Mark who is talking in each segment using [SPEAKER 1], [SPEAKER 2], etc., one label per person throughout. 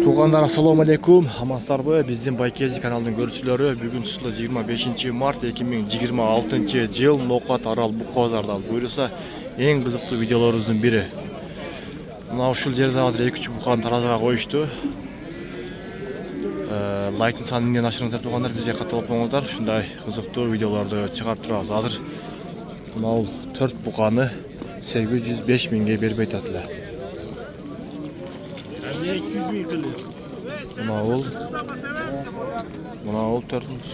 [SPEAKER 1] Tuğanlar assalamu alaikum. Hamastarбы, биздин Байкези каналынын көрүүчүлөрү. Бүгүн чышлы 25 март 2026 жыл Нокат Арал Букозарда буйруса эң кызыктуу видеолорубуздун бири. Мына ушул жерде азыр 2-3 буканы таразага коюшту. Лайктын санын эмнеден ашырыңыздар тугандар, бизге катталып коңуздар. Ушундай кызыктуу видеолорду чыгарып турабыз. Азыр мына 4 буканы 805 миңге бербей атат эле.
[SPEAKER 2] 200 bin kilo.
[SPEAKER 1] Mına ol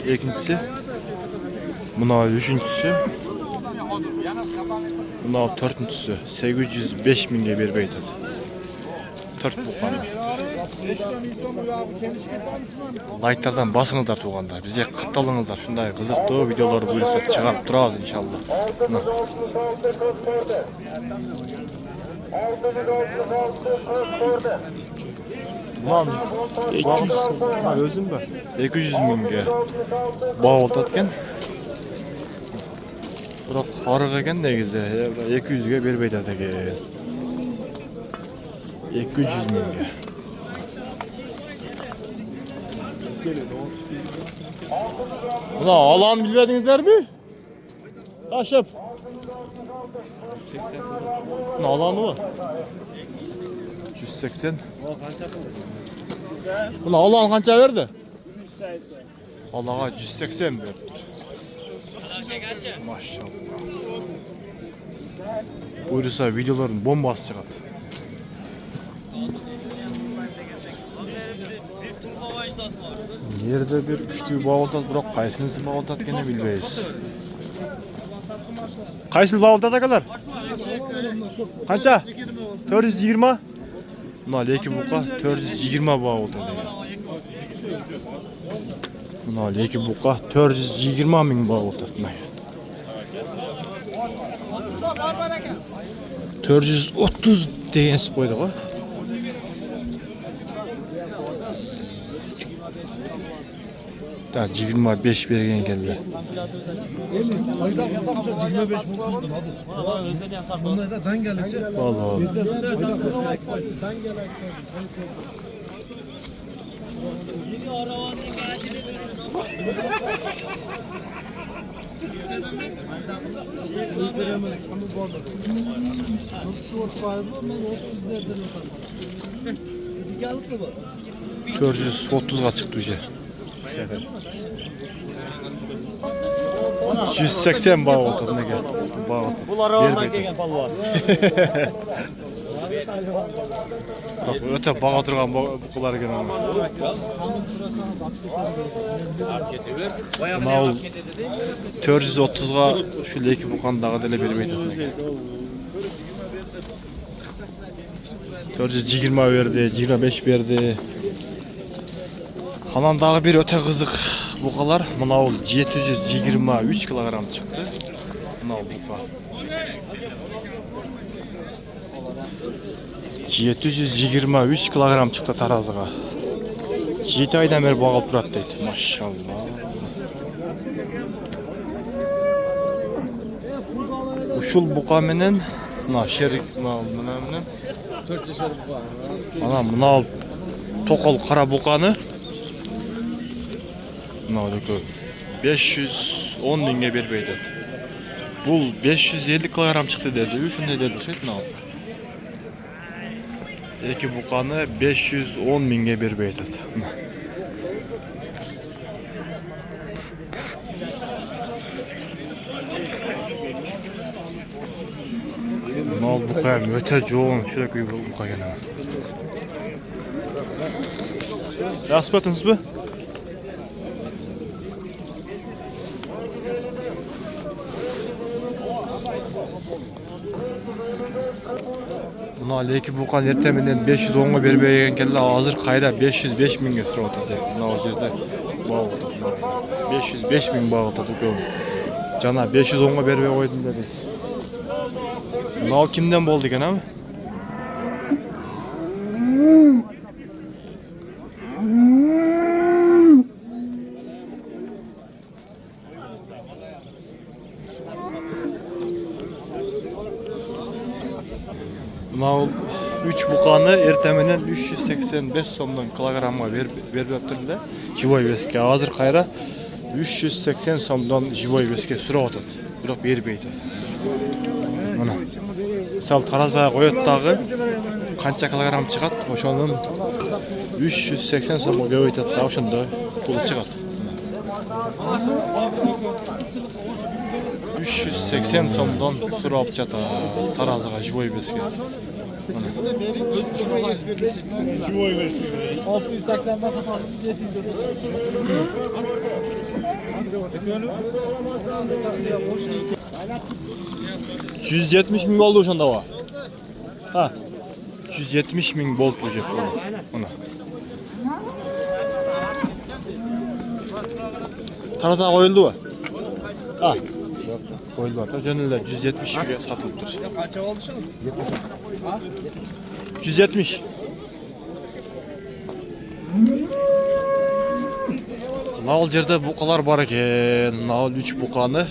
[SPEAKER 1] ikincisi. Mına üçüncüsü. Mına dördüncüsü. 805 minge berbeydi. 4 buqanı. Like'lardan basыңыздар туғандар. Bize қаталыңыздар. Şunday kızıktуу videoları buyursa çıkarıp durabız inşallah. Mına. Ulan
[SPEAKER 2] 200 kilo. Özüm ben.
[SPEAKER 1] 200 minge bağıldı etken. Bırak harık eken negizde 200'ge berbeydi eken. 200 minge. Buna alan bilmedinizler mi? Taşıp.
[SPEAKER 2] 180.
[SPEAKER 1] Buna alanı var. 180. Buna alan kança verdi?
[SPEAKER 2] 180.
[SPEAKER 1] Allah'a 180 verdi. Maşallah. Buyursa videoların bombası çıkar. Nerede bir üçlü bağıldat bırak kaysınızı bağıldat gene bilmeyiz. Kaysıl bağıldat kadar? Kança? 420. Buna leki buka 420 bağıldat. Buna leki buka 420 min bağıldat. 430 degan spoydu o. Da 25 bergen geldi.
[SPEAKER 2] 25 bulsun. Bana özlemeyen tartı. Bunlar da dan gelecek.
[SPEAKER 1] Vallahi. Göreceğiz 30'a çıktı uje. 180 bağ oldu ne gel. Bağ.
[SPEAKER 2] Bunlar arabandan gelgen balvar.
[SPEAKER 1] Bak öte bağa oturgan bukular gene ama. Buna ol 430'ga şu leki bukandağı dele bermeydi. 420 verdi, 25 verdi. Hanandağı bir öte kızık bukalar. Buna ol 723 kilogram çıktı. Buna ol buka. 723 kilogram çıktı tarazıga. 7 aydan beri bağıp durat deydi. Maşallah. Uşul buka menen mına şerik mına menen
[SPEAKER 2] 4 yaşar bu.
[SPEAKER 1] ana mına tokol kara bukany mına 510 binge berbeydi. Bul 550 kilogram çıktı dedi. Şunday dedi şey mına. Eki bukanı 510 minge berbeydi. Mal bukayım öte çoğun şöyle bir bukayım. Nasıl batınız bu? Buna leki bukan erteminden 510'a berbeygen kelle hazır kayda 505 minge sıra otadı. Buna o yerde bağ otadı. 505 min bağ otadı. Cana 510'a berbey koydum dedi. Buna kimden boldu gene mi? Buna 3 bukan buqanı ertemenen 385 somdan kilogramga berip atırdı. Живой веске азыр кайра 380 somdan живой веске сурап атат. Бирок бербейт. Мына. Мисалы таразага коет дагы канча килограмм чыгат, ошонун 380 сомго көбөйтөт да, ошондо пулу чыгат. 380 somdan сурап жатат таразага живой веске.
[SPEAKER 2] 680'den satalım.
[SPEAKER 1] 170 ming oldu ошондо ба? Ha. 170 ming болуп жеп болду. Мына. Таразага коюлдубу? Ha. Жок, коюлду ата. Жөн эле 170 миңге сатылып тур.
[SPEAKER 2] Kaça oldu şu?
[SPEAKER 1] 170. Мына жерде букалар бар экен. Мына 3 буканы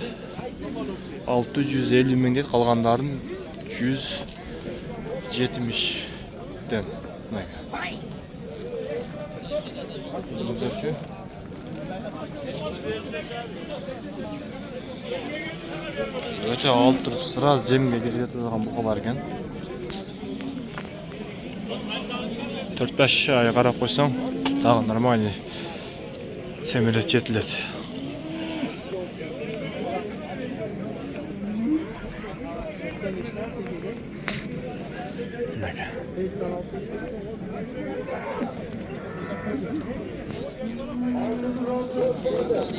[SPEAKER 1] 650 миң дейт, калгандарын 170ден. Өтө алып туруп сразу жемге кирип турган бука бар экен. 4-5 ай карап койсоң, дагы нормальный семирет жетилет.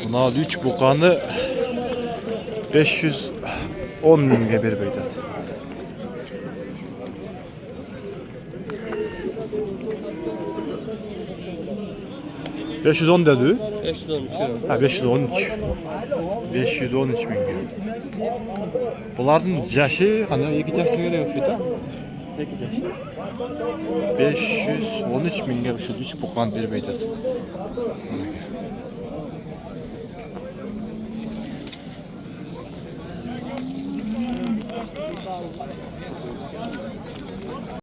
[SPEAKER 1] Мына 3 буканы 510 миңге берип айтат. $510 dedi.
[SPEAKER 2] 513.
[SPEAKER 1] Ha 513. 513 ming. Bularning yaşı qanday? 2 yoshga kerak o'xshaydi. 2 yosh. 513 mingga o'sha 3 buqan berib aytasiz.